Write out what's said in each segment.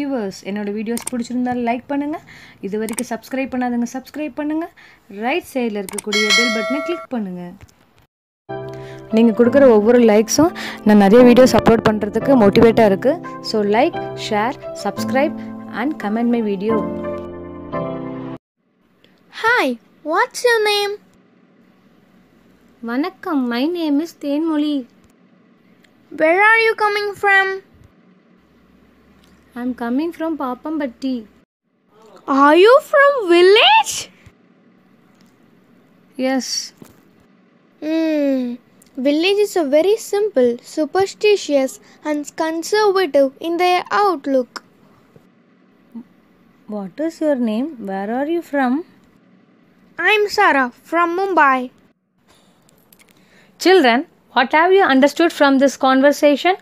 viewers, என்னோட videos பிடிச்சிருந்தா like பண்ணுங்க. இதுவரைக்கும் சப்ஸ்கிரைப் பண்ணாதவங்க சப்ஸ்கிரைப் பண்ணுங்க. ரைட் சைடில் இருக்கக்கூடிய பெல் பட்டனை கிளிக் பண்ணுங்க. நீங்கள் கொடுக்குற ஒவ்வொரு லைக்ஸும் நான் நிறைய வீடியோஸ் அப்லோட் பண்ணுறதுக்கு மோட்டிவேட்டாக இருக்குது. So like, share, subscribe and comment my video. Hi, what's your name? வணக்கம், my name is Thenmozhi. Where are you coming from? I am coming from Papambatti. Are you from village? Yes. Village is a very simple, superstitious and conservative in their outlook. What is your name? Where are you from? I'm Sarah from Mumbai. Children, what have you understood from this conversation?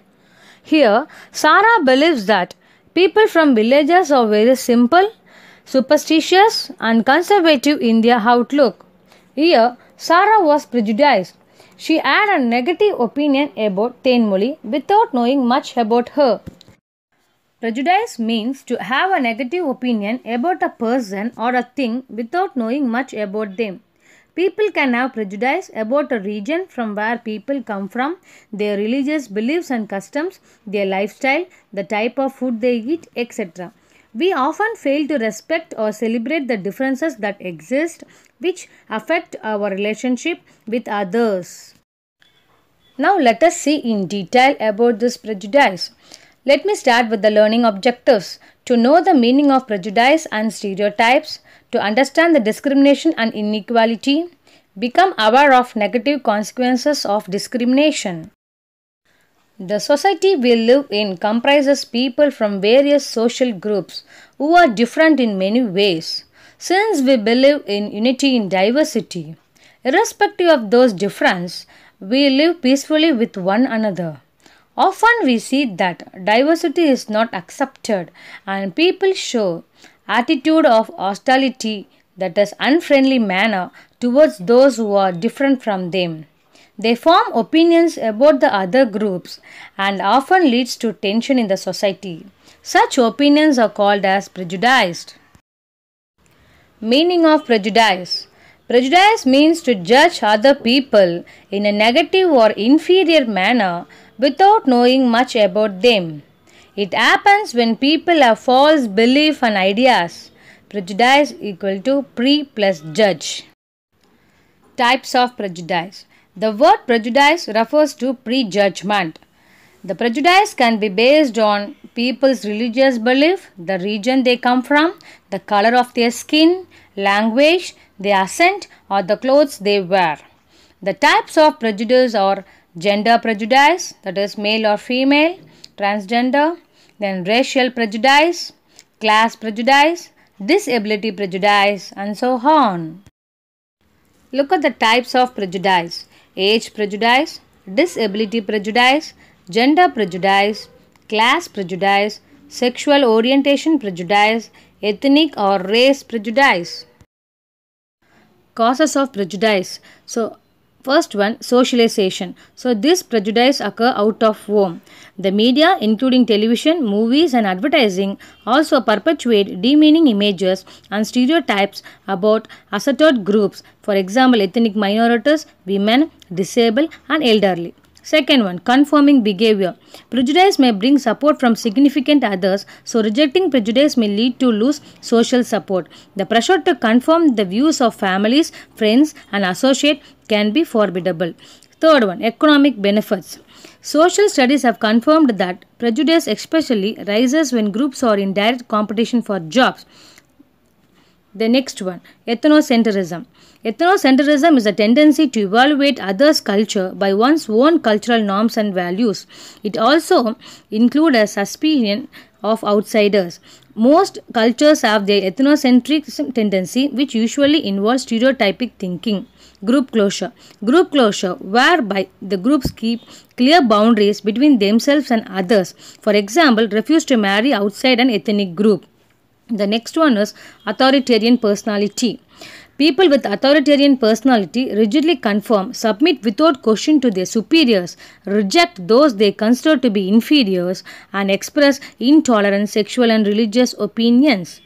Here, Sarah believes that people from villages are very simple, superstitious and conservative in their outlook. Here, Sarah was prejudiced. She had a negative opinion about Tenmoli without knowing much about her. Prejudice means to have a negative opinion about a person or a thing without knowing much about them. People can have prejudice about a region from where people come from, their religious beliefs and customs, their lifestyle, the type of food they eat, etc. We often fail to respect or celebrate the differences that exist, which affect our relationship with others. Now let us see in detail about this prejudice. Let me start with the learning objectives. To know the meaning of prejudice and stereotypes, to understand the discrimination and inequality, become aware of negative consequences of discrimination. The society we live in comprises people from various social groups who are different in many ways. Since we believe in unity in diversity, irrespective of those differences, we live peacefully with one another. Often we see that diversity is not accepted and people show attitude of hostility, that is unfriendly manner towards those who are different from them. They form opinions about the other groups and often leads to tension in the society. Such opinions are called as prejudiced. Meaning of prejudice. Prejudice means to judge other people in a negative or inferior manner without knowing much about them. It happens when people have false belief and ideas. Prejudice equal to pre plus judge. Types of prejudice. The word prejudice refers to prejudgment. The prejudice can be based on people's religious belief, the region they come from, the color of their skin, language, their accent, or the clothes they wear. The types of prejudice are gender prejudice, that is male or female, transgender, then racial prejudice, class prejudice, disability prejudice, and so on. Look at the types of prejudice: age prejudice, disability prejudice, gender prejudice, class prejudice, sexual orientation prejudice, ethnic or race prejudice. Causes of prejudice. So first one, socialization. So this prejudice occur out of home. The media, including television, movies and advertising, also perpetuate demeaning images and stereotypes about asserted groups, for example ethnic minorities, women, disabled and elderly. Second one, conforming behavior. Prejudice may bring support from significant others, so rejecting prejudice may lead to lose social support. The pressure to conform the views of families, friends and associates can be formidable. Third one, economic benefits. Social studies have confirmed that prejudice especially rises when groups are in direct competition for jobs. The next one, ethnocentrism. Ethnocentrism is a tendency to evaluate others' culture by one's own cultural norms and values. It also includes a suspicion of outsiders. Most cultures have their ethnocentric tendency, which usually involves stereotypic thinking. Group closure. Group closure, whereby the groups keep clear boundaries between themselves and others. For example, refuse to marry outside an ethnic group. The next one is authoritarian personality. People with authoritarian personality rigidly conform, submit without question to their superiors, reject those they consider to be inferiors, and express intolerant sexual and religious opinions.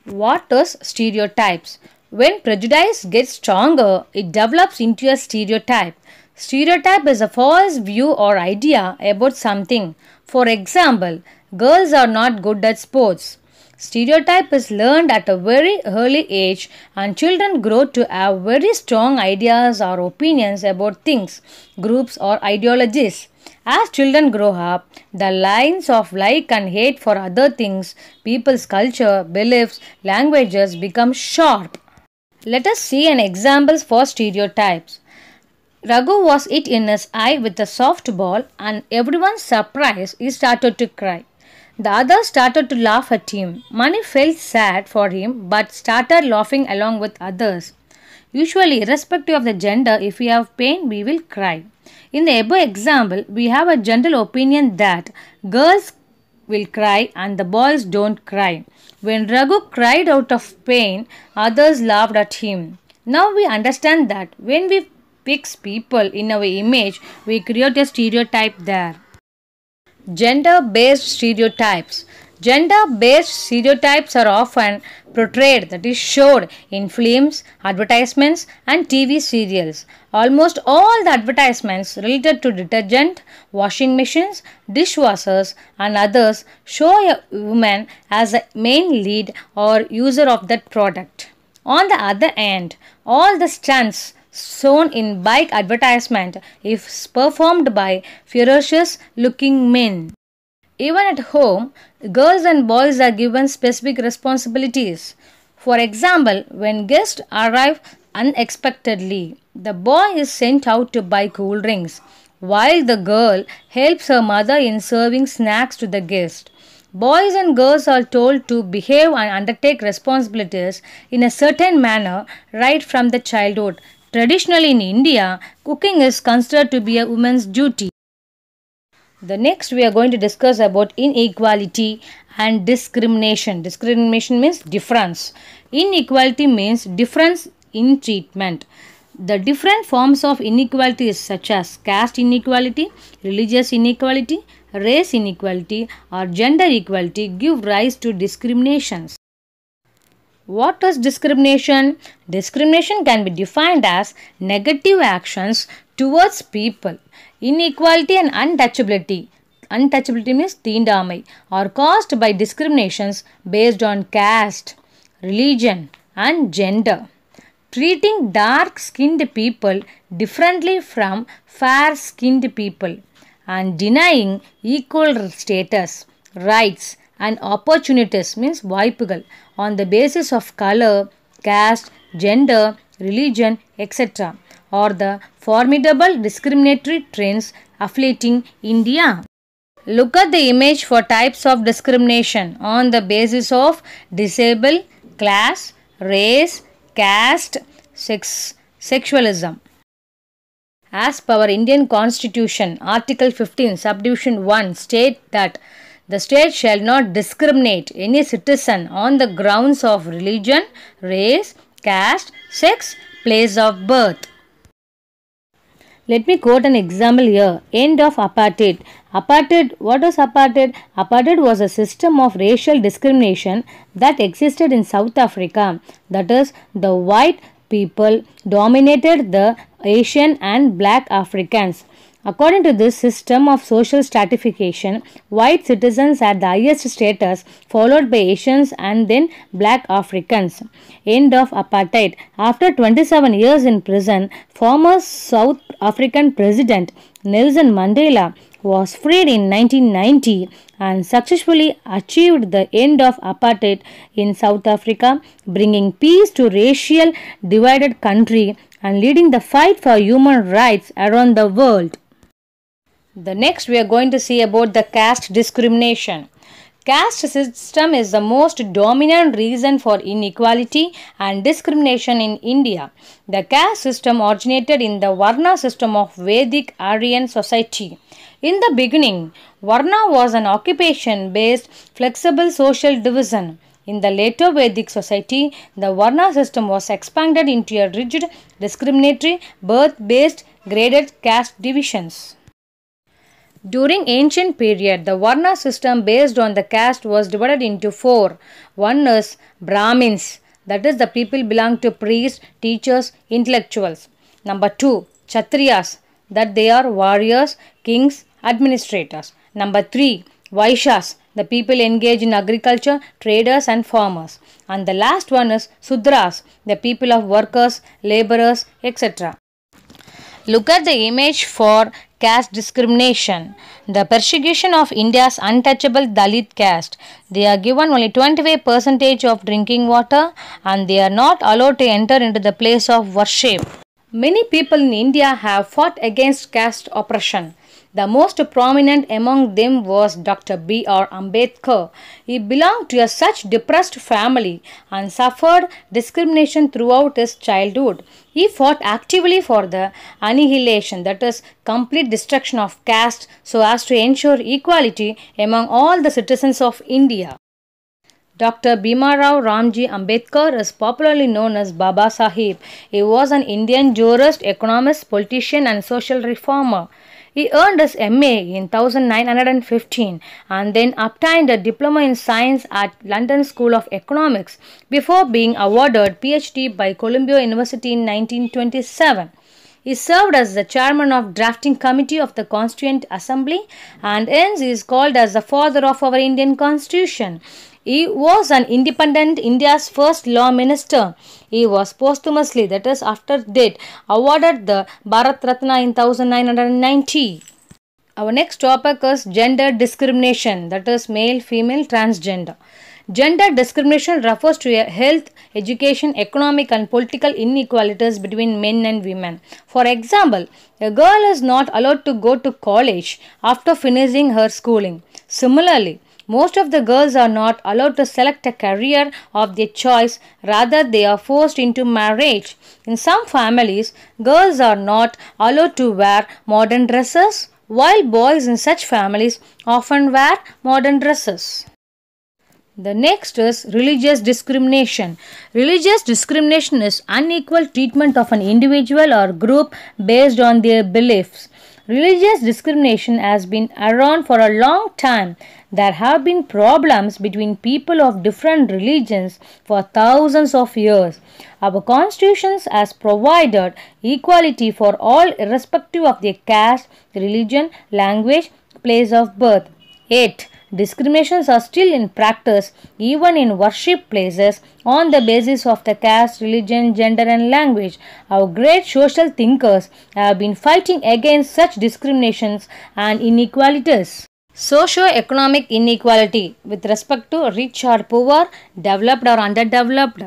What is stereotypes? When prejudice gets stronger, it develops into a stereotype. Stereotype is a false view or idea about something. For example, girls are not good at sports. Stereotype is learned at a very early age and children grow to have very strong ideas or opinions about things, groups or ideologies. As children grow up, the lines of like and hate for other things, people's culture, beliefs, languages become sharp. Let us see an examples for stereotypes. Raghu was hit in his eye with a softball and everyone's surprised he started to cry. The others started to laugh at him. Mani felt sad for him but started laughing along with others. Usually, irrespective of the gender, if we have pain, we will cry. In the above example, we have a general opinion that girls will cry and the boys don't cry. When Raghu cried out of pain, others laughed at him. Now we understand that when we fix people in our image, we create a stereotype there. Gender-based stereotypes. Gender-based stereotypes are often portrayed, that is showed in films, advertisements and TV serials. Almost all the advertisements related to detergent, washing machines, dishwashers and others show a woman as a main lead or user of that product. On the other hand, all the stunts shown in bike advertisement is performed by ferocious looking men. Even at home, girls and boys are given specific responsibilities. For example, when guests arrive unexpectedly, the boy is sent out to buy cool drinks, while the girl helps her mother in serving snacks to the guest. Boys and girls are told to behave and undertake responsibilities in a certain manner right from the childhood. Traditionally in India, cooking is considered to be a woman's duty. The next we are going to discuss about inequality and discrimination. Discrimination means difference. Inequality means difference in treatment. The different forms of inequality is such as caste inequality, religious inequality, race inequality or gender equality give rise to discriminations. What is discrimination? Discrimination can be defined as negative actions towards people. Inequality and untouchability. Untouchability means tindamai are caused by discriminations based on caste, religion and gender. Treating dark-skinned people differently from fair-skinned people and denying equal status, rights and opportunities means வாய்ப்புகள் on the basis of color, caste, gender, religion, etc. are the formidable discriminatory trends afflicting India. Look at the image for types of discrimination on the basis of disabled, class, race, caste, sexualism. As per our Indian Constitution, Article 15, Subdivision 1 state that the state shall not discriminate any citizen on the grounds of religion, race, caste, sex, place of birth. Let me quote an example here. End of apartheid. Apartheid, what was apartheid? Apartheid was a system of racial discrimination that existed in South Africa. That is, the white people dominated the Asian and black Africans. According to this system of social stratification, white citizens had the highest status, followed by Asians and then black Africans. End of apartheid. After 27 years in prison, former South African President Nelson Mandela was freed in 1990 and successfully achieved the end of apartheid in South Africa, bringing peace to racial divided country and leading the fight for human rights around the world. The next we are going to see about the caste discrimination. Caste system is the most dominant reason for inequality and discrimination in India. The caste system originated in the Varna system of Vedic Aryan society. In the beginning, Varna was an occupation-based flexible social division. In the later Vedic society, the Varna system was expanded into a rigid, discriminatory, birth-based, graded caste divisions. During ancient period, the Varna system based on the caste was divided into four. One is Brahmins, that is the people belong to priests, teachers, intellectuals. Number 2, Kshatriyas, that they are warriors, kings, administrators. Number 3, Vaishyas, the people engaged in agriculture, traders and farmers. And the last one is Sudras, the people of workers, laborers, etc. Look at the image for caste discrimination. The persecution of India's untouchable Dalit caste. They are given only 25% of drinking water and they are not allowed to enter into the place of worship. Many people in India have fought against caste oppression. The most prominent among them was Dr. B.R. Ambedkar. He belonged to such depressed family and suffered discrimination throughout his childhood. He fought actively for the annihilation, that is, complete destruction of caste so as to ensure equality among all the citizens of India. Dr. Bhimarao Ramji Ambedkar is popularly known as Baba Sahib. He was an Indian jurist, economist, politician and social reformer. He earned his MA in 1915 and then obtained a diploma in science at London School of Economics before being awarded PhD by Columbia University in 1927. He served as the chairman of drafting committee of the Constituent Assembly and hence he is called as the father of our Indian Constitution. He was an independent India's first law minister. He was posthumously, that is after death, awarded the Bharat Ratna in 1990. Our next topic is gender discrimination, that is male, female, transgender. Gender discrimination refers to health, education, economic and political inequalities between men and women. For example, a girl is not allowed to go to college after finishing her schooling. Similarly, most of the girls are not allowed to select a career of their choice, rather they are forced into marriage. In some families, girls are not allowed to wear modern dresses, while boys in such families often wear modern dresses. The next is religious discrimination. Religious discrimination is unequal treatment of an individual or group based on their beliefs. Religious discrimination has been around for a long time. There have been problems between people of different religions for thousands of years. Our constitutions has provided equality for all irrespective of their caste, religion, language, place of birth. Yet, discriminations are still in practice even in worship places on the basis of the caste, religion, gender and language. Our great social thinkers have been fighting against such discriminations and inequalities. Socio-economic inequality with respect to rich or poor, developed or underdeveloped.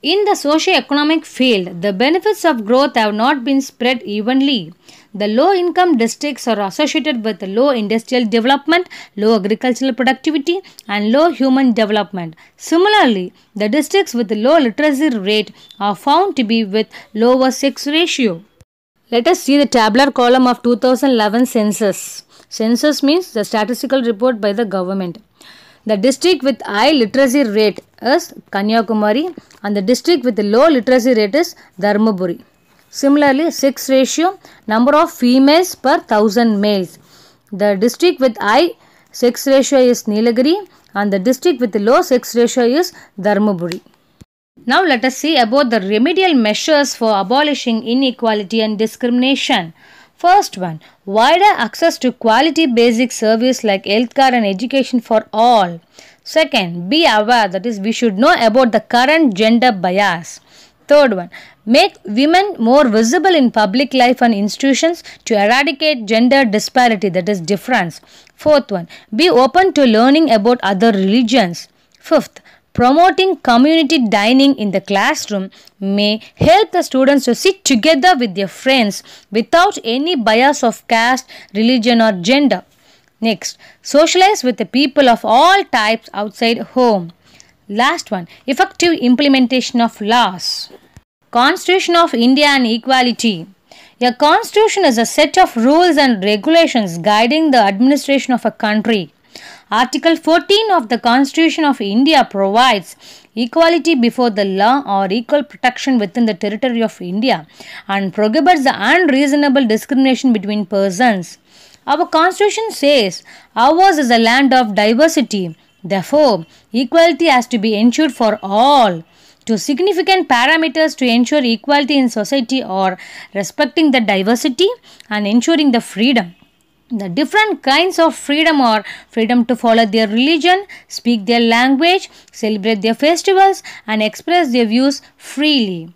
In the socio-economic field, the benefits of growth have not been spread evenly. The low-income districts are associated with low industrial development, low agricultural productivity and low human development. Similarly, the districts with low literacy rate are found to be with lower sex ratio. Let us see the tabular column of 2011 census. Census means the statistical report by the government. The district with high literacy rate is Kanyakumari and the district with the low literacy rate is Dharmaburi. Similarly, sex ratio, number of females per 1000 males. The district with high sex ratio is Nilagiri and the district with the low sex ratio is Dharmaburi. Now let us see about the remedial measures for abolishing inequality and discrimination. First one, wider access to quality basic service like healthcare and education for all. Second, be aware, that is we should know about the current gender bias. Third one, make women more visible in public life and institutions to eradicate gender disparity, that is difference. Fourth one, be open to learning about other religions. Fifth, promoting community dining in the classroom may help the students to sit together with their friends without any bias of caste, religion or gender. Next, socialize with the people of all types outside home. Last one, effective implementation of laws. Constitution of India and equality. A constitution is a set of rules and regulations guiding the administration of a country. Article 14 of the Constitution of India provides equality before the law or equal protection within the territory of India and prohibits the unreasonable discrimination between persons. Our Constitution says ours is a land of diversity. Therefore, equality has to be ensured for all. Two significant parameters to ensure equality in society are respecting the diversity and ensuring the freedom. The different kinds of freedom are freedom to follow their religion, speak their language, celebrate their festivals, and express their views freely.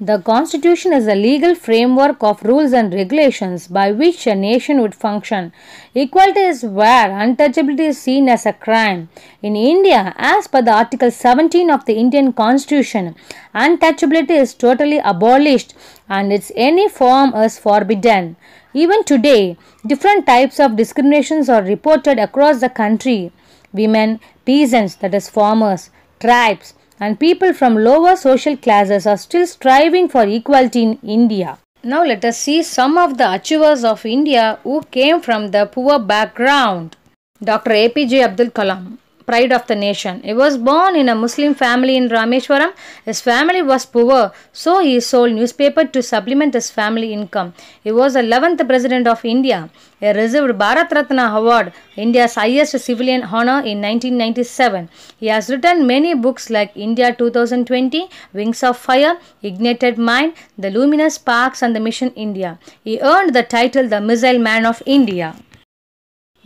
The Constitution is a legal framework of rules and regulations by which a nation would function. Equality is where untouchability is seen as a crime. In India, as per the Article 17 of the Indian Constitution, untouchability is totally abolished and its any form is forbidden. Even today, different types of discriminations are reported across the country. Women, peasants, that is farmers, tribes, and people from lower social classes are still striving for equality in India. Now let us see some of the achievers of India who came from the poor background. Dr. APJ Abdul Kalam, pride of the nation. He was born in a Muslim family in Rameshwaram. His family was poor, so he sold newspaper to supplement his family income. He was the 11th President of India. He received Bharat Ratna Award, India's highest civilian honor, in 1997. He has written many books like India 2020, Wings of Fire, Ignited Mind, The Luminous Sparks and the Mission India. He earned the title the Missile Man of India.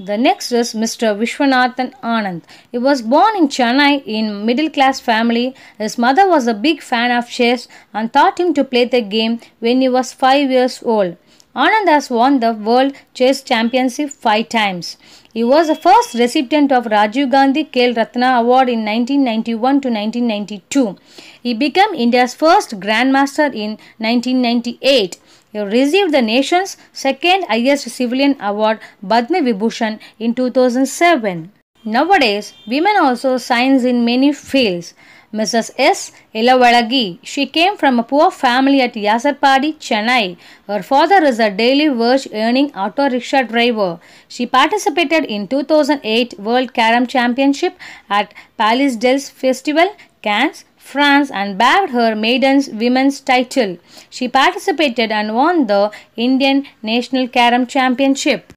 The next is Mr. Vishwanathan Anand. He was born in Chennai in middle class family. His mother was a big fan of chess and taught him to play the game when he was 5 years old. Anand has won the World Chess Championship 5 times. He was the first recipient of Rajiv Gandhi Khel Ratna Award in 1991 to 1992. He became India's first Grandmaster in 1998. He received the nation's second highest civilian award, Padma Vibhushan, in 2007. Nowadays, women also shine in many fields. Mrs. S. Ilavalagi. She came from a poor family at Yasarpadi, Chennai. Her father is a daily wage earning auto rickshaw driver. She participated in 2008 World Carom Championship at Palais des Festival, Cannes, France, and bagged her maiden women's title. She participated and won the Indian National Carom Championship.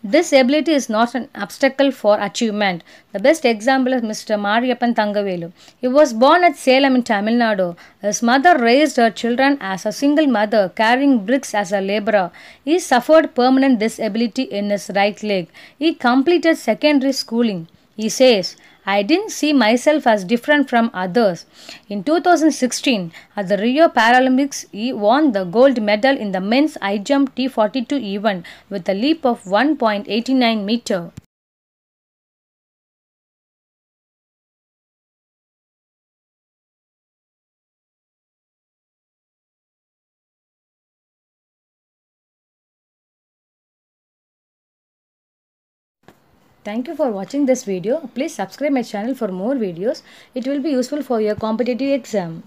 This ability is not an obstacle for achievement. The best example is Mr. Mariyappan Thangavelu. He was born at Salem in Tamil Nadu. His mother raised her children as a single mother, carrying bricks as a laborer. He suffered permanent disability in his right leg. He completed secondary schooling. He says, I didn't see myself as different from others. In 2016, at the Rio Paralympics, he won the gold medal in the men's high jump T42 event with a leap of 1.89 meter. Thank you for watching this video. Please subscribe my channel for more videos. It will be useful for your competitive exam.